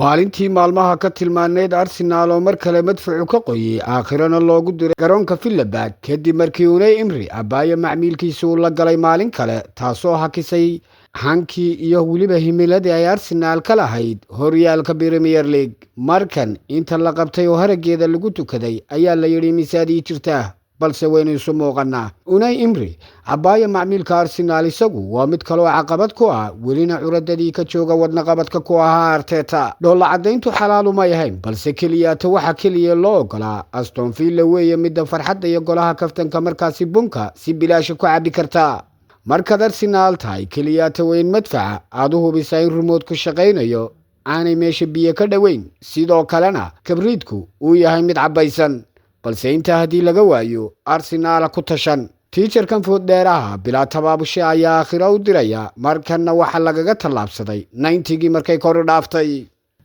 maalintii maalmaha ka tilmaaneed Arsenal oo mar kale madfuuc ka qoyay aakhirana loogu diray garoonka Villa kadib markii Unai Emery abaayo macmiilkiisu uu la galay maalin kale taasoo hakisay hankii iyo weliba himiladii ay Arsenal ka lahayd horyaalka Premier League. markan inta la qabtay oo harageeda lagu tukaday ayaa la yiri misaadii jirta balse waynu isu muuqanaa. Unai Emery abaayo macmiilka Arsenal isagu waa mid kale oo caqabad ku ah welina curadadii ka jooga wadna qabadka ku ahaa Arteta. dhoolla cadayntu xalaal uma yahayn balse kaliya waxa kaliya loo ogolaa Aston Villa weeye midda farxadda iyo golaha kaftanka markaasi bunka si bilaash ku cabi karta. markaad Arsenal tahay kaliya weyn madfaca aad u hubisa in remote ku shaqaynayo aanay meesha biyo ka dhaweyn sidoo kalena kabriidku uu yahay mid cabaysan balse inta hadii laga waayo Arsenal ku tashan. tiijarkan food dheeraha bilaa tabaabushe ayaa aakhira u diraya markanna waxa lagaga tallaabsaday 90gii markay kor dhaaftay.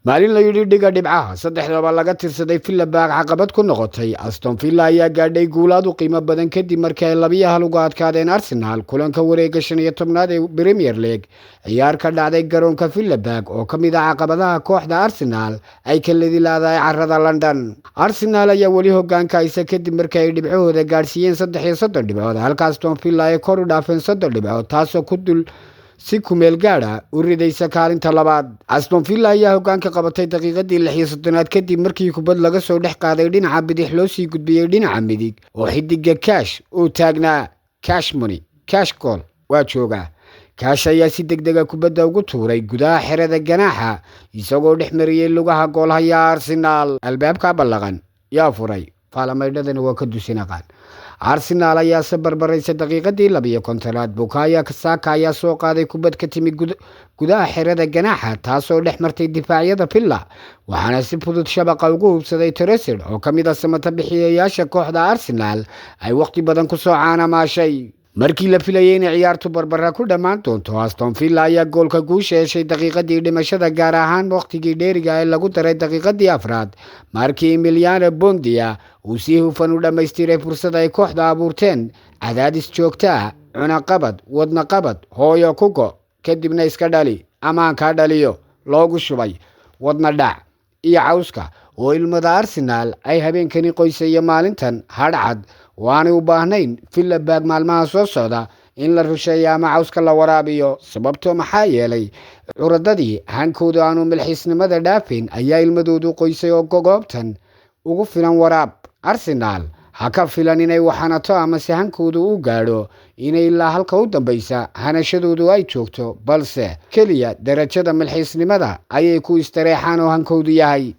maalin la yidhi dhiga dhibcaha saddexdaba laga tirsaday Villa caqabad ku noqotay. Aston Villa ayaa gaadhay guulaad u qiimo badan kadib markii ay 2-1 uga adkaadeen Arsenal kulanka wareega 15aad ee Premier League. ciyaar ka dhacday garoonka Villa oo kamid ah caqabadaha kooxda Arsenal ay ka leedahay carrada London. Arsenal ayaa wali hoggaanka haysa kadib markii ay dhibcahooda gaarsiiyeen 33 dhibcood halka Aston Villa ay kor u dhaafeen 3 dhibcood taasoo ku dul si kumeel gaara u ridaysa kaalinta labaad. Aston Villa ayaa hoggaanka qabatay daqiiqadii 36aad kadib markii kubad laga soo dhex qaaday dhinaca bidix loo sii gudbiyay dhinaca midig oo xidiga Cash uu taagnaa. Cash money Cash goal waa jooga. Cash ayaa si degdeg kubadda ugu tuuray gudaha xerada ganaaxa isagoo dhex mariyay lugaha goolhaya Arsenal. albaabka ballaqan yaa furay faalameydadana waa ka dusinaqaan. Arsenal ayaa se barbaraysa daqiiqadii 52aad. Bukayo Saka ayaa soo qaaday kubad ka timi gudaha xerada ganaaxa taasoo dhex martay difaacyada Villa waxaana si fudud shabaqa ugu hubsaday Trossard oo kamid ah samata bixiyayaasha kooxda Arsenal ay waqti badan ku soo caanamaashay. markii la filayay in ciyaartu barbara ku dhamaan doonto Aston Villa ayaa goolka guusha heshay daqiiqadii dhimashada gaar ahaan waqtigii dheeriga ee lagu daray daqiiqadii afraad markii Emiliano Buendia uu si hufan u dhameystiray fursad ay kooxda abuurteen cadaadis joogta cunaqabad wadna qabad hooyo ku go kadibna iska dhali amaanka dhaliyo loogu shubay wadna dhac iyo cawska oo ilmada Arsenal ay habeenkani qoysay maalintan hadcad waana u baahnayn Villa maalmaha soo socda in la rusheeyo ama cawska la waraabiyo sababtoo maxaa yeelay curadadii hankooda aanu milxiisnimada dhaafin ayaa ilmadoodu qoysay oo goobtan ugu filan waraab. Arsenal ha ka filan inay waxanato ama si hankoodu u gaadho inay ilaa halka u dambaysa hanashadoodu ay joogto balse kaliya darajada milxiisnimada ayay ku istareexaan oo hankoodu yahay.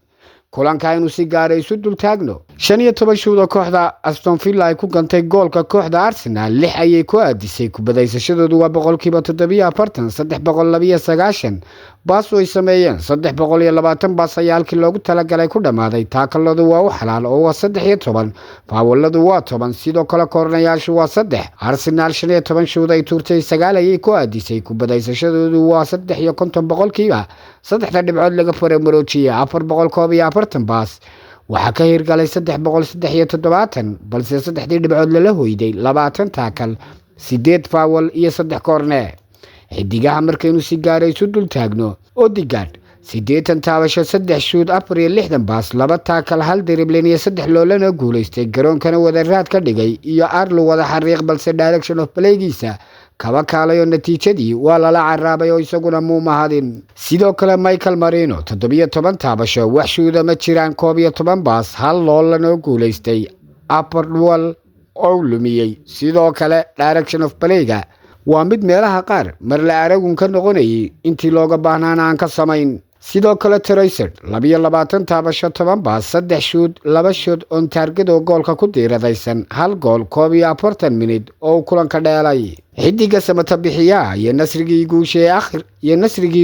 kulanka inuu si gaar ah isu dul taagno 15 shuudo kooxda Aston Villa ay ku gantay goolka kooxda Arsenal 6 ayay ku aadisay kubadaysashadoodu waa 47% 392 baas oo ay sameeyeen 320 baas ayaa halkii loogu talagalay ku dhamaaday. taakaladu waa u xalaal oo waa 13 faawaladu waa 10 sidoo kale koornayaashu waa 3. Arsenal 15 shuudo ay tuurtay 9 ayay ku aadisay kubadaysashadoodu waa 53% saddexda dhibcood laga faray Maroojiyay 440 baas waxa ka hirgalay 373 balse saddexdii dhibcood la hoyday 20 taakal 8 faawal iyo 3 koorne. xidigaha markaynu si gaar ah isu dul taagno Odegaard 80 taabasho 3 shoot 64 baas 2 taakal 1 dribbling iyo 3 loolana guuleystay garoonkana wada raad ka dhigay iyo Arlo wada xariiq balse direction of play-giisa kaba kaalayo natiijadii waa lala caraabay oo isaguna muu mahadin. sidoo kale Michael Merino 17 taabasho wax shuuda ma jiraan 11 baas 1 loolana guuleystay Upperwall oo lumiyay. sidoo kale direction of play-ga waa mid meelaha qaar mar la aragun ka noqonayay intii looga baahnaan aan ka samayn. sidoo kale Trossard 22 taabasho 10 baas 3 shoot 2 shot on target oo goolka ku diiradaysan 1 gool 40 minute oo kulanka dheelay. xidiga samata bixiya iyo nasrigii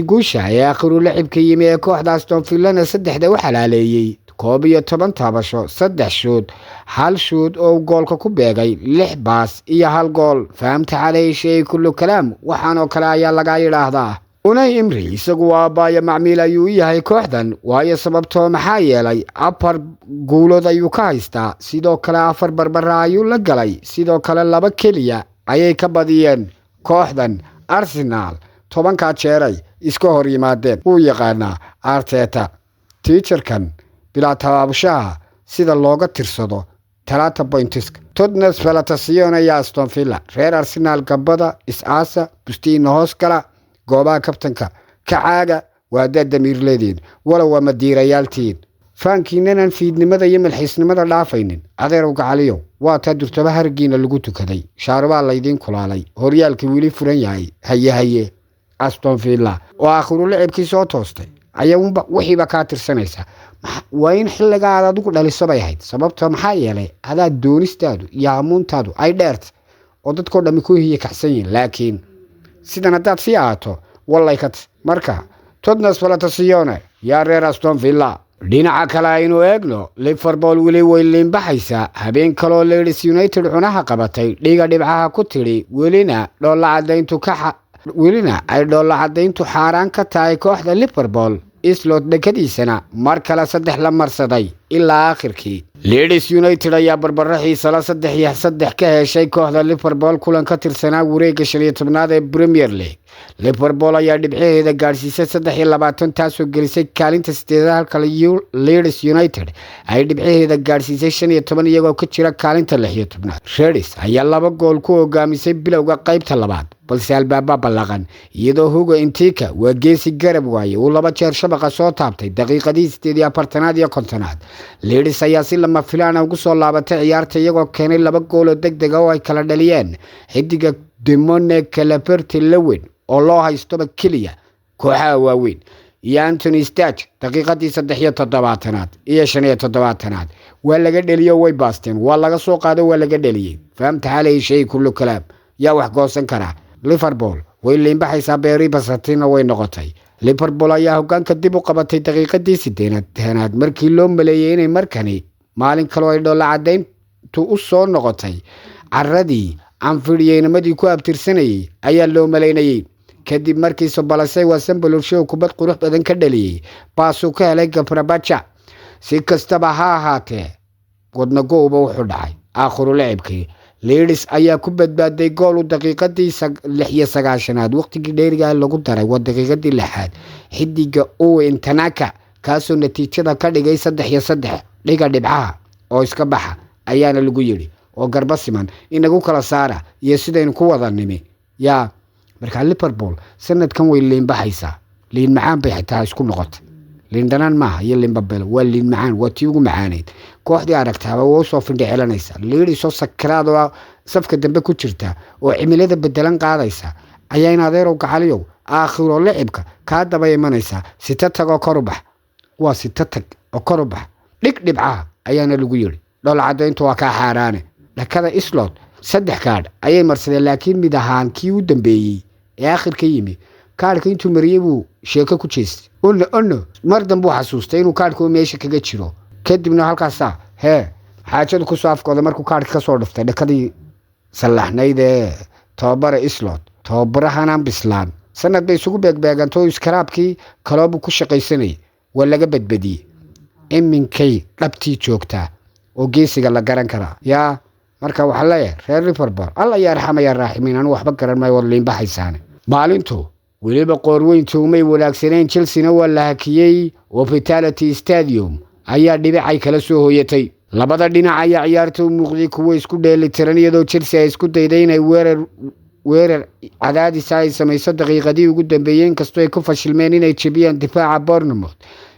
guusha ee akhiru lacibka yimi ee kooxda Aston Villa saddexda u xalaaleeyay 11 taabasho 3 shoot 1 shoot oo goolka ku beegay 6 baas iyo 1 gool. fahamta xalay shay kullu kalaam waxaan kale ayaa laga yiraahdaa. Unai Emery isagu waa baaya macmiil ayuu yahay kooxdan waayo sababtoo maxaa yeelay 4 guulood ayuu ka haystaa sidoo kale 4 barbara ayuu la galay sidoo kale 2 kaliya ayay ka badiyeen kooxdan Arsenal 10 jeeray iska hor yimaadeen. Wuu yaqaanaa Arteta teacherkan bilaa tabaabashaha sida looga tirsado 3 points. Tottenham Spalatacion iyo Aston Villa reer Arsenal gabada is-aasa bustiina hoos gala goobaha kabtanka kacaaga waa damiir leedin wala waa madiirayaaltiin faankiinan fiidnimada iyo milxiisnimada dhaafaynin adeer gacaliyo waa ta durtaba hargiina lagu tukaday shaarba la idin kulaalay horyaalkii wili furan yahay haye Aston Villa oo akhru lacibkii soo toostay ayuunba wixiiba ka tirsanaysa waa in xilliga aad adigu dhaliso bay ahayd sababtoo maxaa yeelay adaa doonistaadu iyo amuuntaadu ay dheert oo dadkoo dhami ku hiye kaxsan yihiin laakiin sidan hadaad sii aato wallahi kat marka Tottenham Spalatacion yaa reer Aston Villa dhinaca kale aynu eegno Liverpool weli way limbaxaysa habeen kaloo Leeds United cunaha qabatay dhiga dhibcaha ku tiri welina ay dhoolla cadayntu xaaraan ka tahay kooxda Liverpool Islot dekadiisana mar kale 3 la marsaday ilaa aakhirkii Leeds United ayaa barbaraxiisa la 3-3 ka heshay kooxda Liverpool kulan ka tirsanaa wareegga 15aad ee Premier League. Liverpool ayaa dhibcaheeda gaarsiisay 23 taasoo gelisay kaalinta 8 halka Leeds United ay dhibcaheeda gaarsiisay 15 iyagoo ka jira kaalinta 16aad. Leeds ayaa 2 gool ku hogaamisay bilowga qaybta labaad balse albaaba ballaqan iyadoo Hugo Intika waa geesi garab waaye uu 2 jeer shabaqa soo taabtay daqiiqadii 48aad iyo 50aad. Leeds ayaa si lama filaan ugu soo laabatay ciyaarta iyagoo keenay 2 gool oo degdeg ah oo ay kala dhaliyeen xidiga Demone Calvert-Lewin oo loo haysto kaliya kooxaha waaweyn iyo Anthony Starch daqiiqadii 73aad iyo 75aad waa laga dhaliyo way baasteen waa laga soo qaado waa laga dhaliyay fahamta xalay shay kullu kalaam yaa wax goosan kara. Liverpool way limbaxaysaa beeri basatina way noqotay. Liverpool ayaa hoggaanka dib u qabatay daqiiqadii 8aad markii loo maleeyay inay markani maalin kale ay dhoolla cadayntu u soo noqotay caradii anfidiyeenamadii ku abtirsanayay ayaa loo maleynayay kadib markii Sobalasay Wasemble show kubad qurux badan ka dhaliyay baasu ka helay Gabrabacha si kastaba ha ahaatee wadna gooba wuxuu dhacay akhru lacibkii Leeds ayaa ku badbaaday gool daqiiqadii 96aad waqtigii dheeriga lagu daray waa daqiiqadii 6aad xidiga Owen Tanaka kaasoo natiijada ka dhigay 3-3 dhiga dhibcaha oo iska baxa ayaana lagu yiri oo garbasiman inagu kala saara iyo sidaynu ku wada nimi yaa marka Liverpool sanadkan way limbaxaysaa liin macaan bay xitaa isku noqotay liin dhanan ma iyo Liverpool waa liin macaan waa tii ugu macaaneed kooxdii aragtaaba oo soo findhicelanaysa Leeds soo sakraad oo safka dambe ku jirta oo cimilada bedelan qaadaysa ayayna adeer gacaliyo aakhiro lacibka ka daba imanaysa sita tago korubax waa sita tag oo korubax dhig dhibcaha ayaana lagu yiri dhoolla cadayntu waa ka xaaraane dhakada Islot 3 kaad ayay marsadeen laakiin mid ahaan kii u dambeeyay ee aakhirka yimi kaadka intuu mariyay buu sheeko ku jeestay ono mar dambe xasuustay inuu kaadku meesha kaga jiro kadibna halkaas xaajadu ku soo afkooda markuu kaadka ka soo dhuftay dhakadii salaxnayd ee tababara Islot tababarahan bislaan sanad bay isugu beegbeegantoo iskaraabkii kaloobu ku shaqaysanay waa laga badbadiyay iminkay dhabtii joogtaa oo geesiga la garan kara yaa marka waxa la reer Liverpool alla yaa raxmaya raaximiin aan waxba garan may wad liinbaxaysaan maalintu waliba qoorweyntu umay wanaagsaneen Chelsea waa la hakiyay oo Vitality Stadium ayaa dhibicay kala soo hooyatay labada dhinac ayaa ciyaarta u muuqday kuwa isku dheelitiran iyadoo Chelsea ay isku dayday inay weerar cadaadis ay samayso daqiiqadii ugu dambeeyeen kastoo ay ku fashilmeen inay jabiyaan difaaca Bournemouth.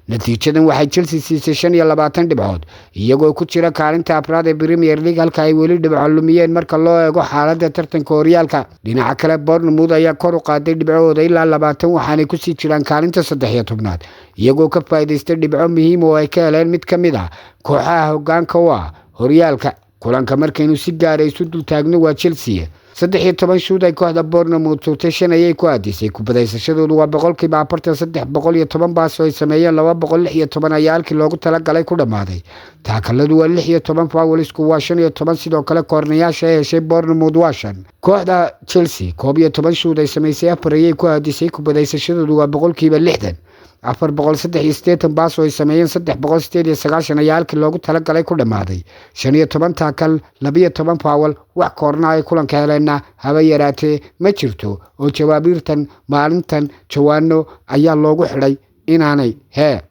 natiijadan waxay Chelsea siisay 25 dhibcood iyagoo ku jira kaalinta afraad ee Premier League halka ay weli dhibco lumiyeen marka loo eego xaaladda tartanka horyaalka. dhinaca kale Bournemouth ayaa kor u qaaday dhibcooda ilaa 20 waxaanay ku sii jiraan kaalinta 13aad iyagoo ka faa'iideystay dhibco muhiim oo ay ka heleen mid kamid ah kooxaha hoggaanka u ah horyaalka. kulanka markaynu si gaar ah isu dul taagno waa Chelsea 13 shoot ay kooxda Bournemouth rotation ayay ku aadisay kubadaysashadoodu waa 43 110 baas oo ay sameeyeen 216 ayaa halkii loogu talagalay ku dhamaaday. taakaladu waa 16 foulisku waa 15 sidoo kale koornayaasha ay heshay Bournemouth waa 5. kooxda Chelsea 11 shoot ay sameysay 4 ayay ku aadisay kubadaysashadoodu waa 60%. 483 baas oo ay sameeyeen 389 ayaa halkii loogu talagalay ku dhamaaday 15 taakal 12 foul wax koorna ay kulanka helena haba yaraatee ma jirto oo jawaabiirtan maalintan jawaano ayaa loogu xidhay inaanay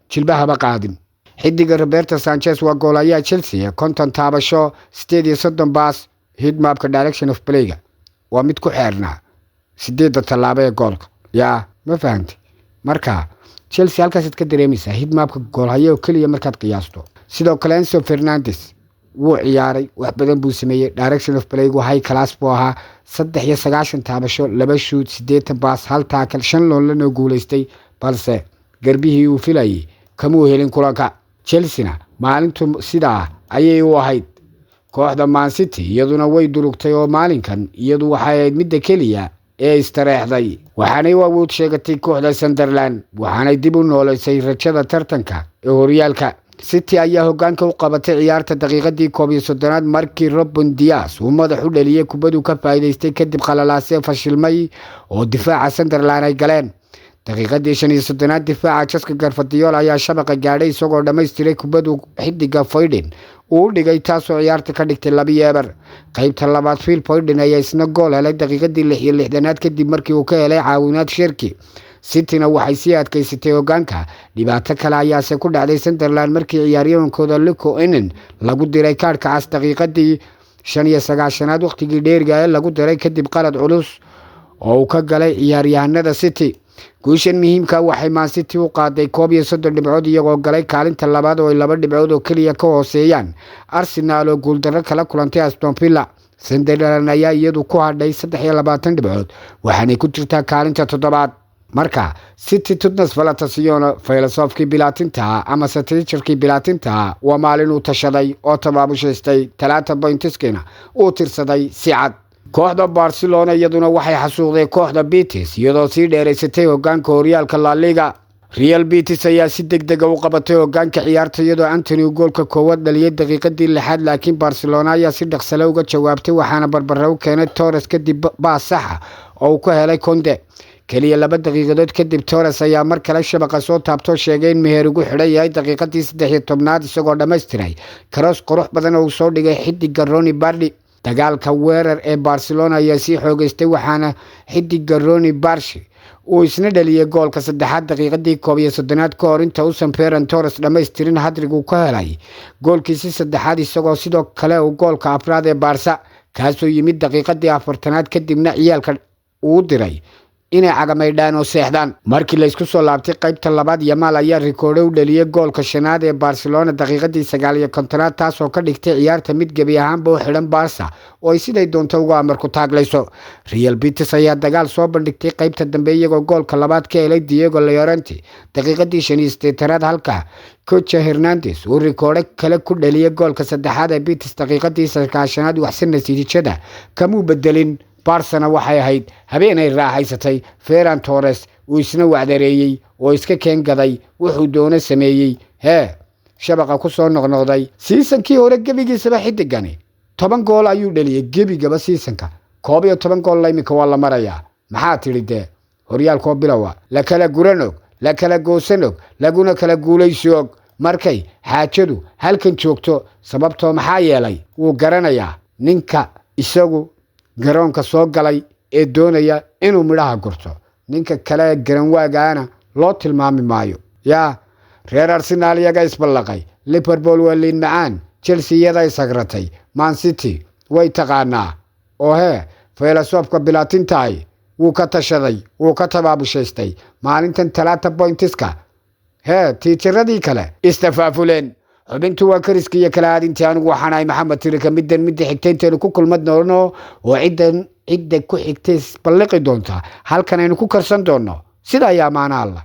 jilbahaba qaadin. xidiga Roberto Sanchez waa goolayaa Chelsea konton taabasho 38 baas heatmapka direction of play waa mid ku xeernaa 8 talaabo ee goolka ma fahanti marka Chelsea halkaas ka dareemaysa heatmapka goolhayo oo kaliya markaad qiyaasto. sidoo kale Enzo Fernandez wuu ciyaaray wax badan buu sameeyay direction of play high class buu ahaa 93 taabasho 2 shoot 8 baas hal taakal 5 loon lana guuleystay balse garbihii uu filayay kamuu helin kulanka. Chelsea maalintu sidaa ayay u ahayd. kooxda Man City iyaduna way durugtay oo maalinkan iyadu waxay ahayd midda kaliya ee istareexday waxaanay awood sheegatay kooxda Sunderland waxaanay dib u nooleysay rajada tartanka ee horyaalka. City ayaa hoggaanka u qabatay ciyaarta daqiiqadii 31aad markii Ruben Dias uu madax u dhaliyay kubaddu ka faa'iideystay kadib qalalaasyo fashilmay oo difaaca Sunderland ay galeen. daqiiqadii 35aad difaaca Cesc Garfadiola ayaa shabaqa gaadhay isagoo dhameystiray kubaddu xidiga Foden uu dhigay taasoo ciyaarta ka dhigtay 2-0. qaybta labaad Phil Foden ayaa isna gool helay daqiiqadii 66aad kadib markii uu ka helay caawinaad Sherki. Cityna waxay sii adkaysatay hoggaanka. dhibaato kale ayaase ku dhacday Sunderland markii ciyaaryahankooda Luke Onen lagu diray kaarka cas daqiiqadii 95aad waqtigii dheeriga ee lagu diray kadib qalad culus oo uu ka galay ciyaaryahanada City. guushan muhiimka waxay Man City u qaaday 31 dhibcood iyagoo galay kaalinta labaad oo ay 2 dhibcood oo kaliya ka hooseeyaan Arsenal oo guuldarro kala kulantay Aston Villa. Sunderland ayaa iyadu ku hadhay 23 dhibcood waxaanay ku jirtaa kaalinta 7aad. marka City tudnas Valataciano filosofkii bilaatinta ama strategickii bilaatinta waa maalin uu tashaday oo tabaabushaystay 3 pointiskina uu tirsaday si cad. kooxda Barcelona iyaduna waxay xasuuqday kooxda Betis iyadoo sii dheereysatay hoggaanka horyaalka La Liga. Real Betis ayaa si degdeg ah u qabatay hoggaanka ciyaarta iyadoo Anthony goolka koowaad dhaliyay daqiiqadii 6 laakiin Barcelona ayaa si dhaqso leh uga jawaabtay waxaana barbaro u keenay Torres kadib baas sax ah oo uu ka helay Conte. kaliya 2 daqiiqadood kadib Torres ayaa mar kale shabaqa soo taabto sheegay in meher ugu xidhay yahay daqiiqadii 13aad isagoo dhameystiray cross qurux badan oo soo dhigay xidiga Ronny Bardi. dagaalka weerar ee Barcelona ayaa sii xoogaystay waxaana xidiga Ronny Bardi uu isna dhaliyay goolka 3aad daqiiqadii 31aad ka hor inta uusan Ferran Torres dhameystirin hadrigu ka helay goolkiisii 3aad isagoo sidoo kale uu goolka afraad ee Barca kaasoo yimid daqiiqadii 4aad kadibna ciyaalka uu diray inay cagamaydhaan oo seexdaan. markii la isku soo laabtay qaybta labaad Yamal ayaa rikoodho u dhaliyay goolka 5aad ee Barcelona daqiiqadii 59aad taasoo ka dhigtay ciyaarta mid gebi ahaanba u xidhan Barca oo ay siday doonto uga amar ku taaglayso. Real Betis ayaa dagaal soo bandhigtay qaybta dambe iyagoo goolka labaad ka helay Diego Llorente daqiiqadii 85aad halka Coach Hernandez uu rikoodho kale ku dhaliyay goolka 3aad ee Betis daqiiqadii 90aad waxsan natiijada kamuu bedelin. Barcelona waxay ahayd habeenay raaxaysatay Ferran Torres uu isna wacdareeyay oo iska keen gaday wuxuu doona sameeyay shabaqa ku soo noqnoqday. seasonkii hore gebigiisaba xidigani 10 gool ayuu dhaliyay gebigaba seasonka 11 gool imika waa la marayaa. maxaa tiri horyaalka bilowa la kala guranog la kala goosanog laguna kala guulaysoog markay xaajadu halkan joogto sababtoo maxaa yeelay wuu garanayaa ninka isagu garoonka soo galay ee doonaya inuu midhaha gurto ninka kale garanwaagaana loo tilmaami maayo. reer Arsenal iyaga isballaqay Liverpool waa liin macaan Chelsea iyada isagratay Man City way taqaanaa oo filosofka bilaatintaay wuu ka tashaday wuu ka tabaabushaystay maalintan 3 pointiska tiijaradii kale istafaafuleen. xubintu waa kariska iyo kala aadintii anigu waxaan ahay Maxamed Tirika midda xigtaynteenu ku kulmad doono oo cidda ku xigtay balliqi doonta halkan aynu ku karsan doono sida ayaa maana Allah.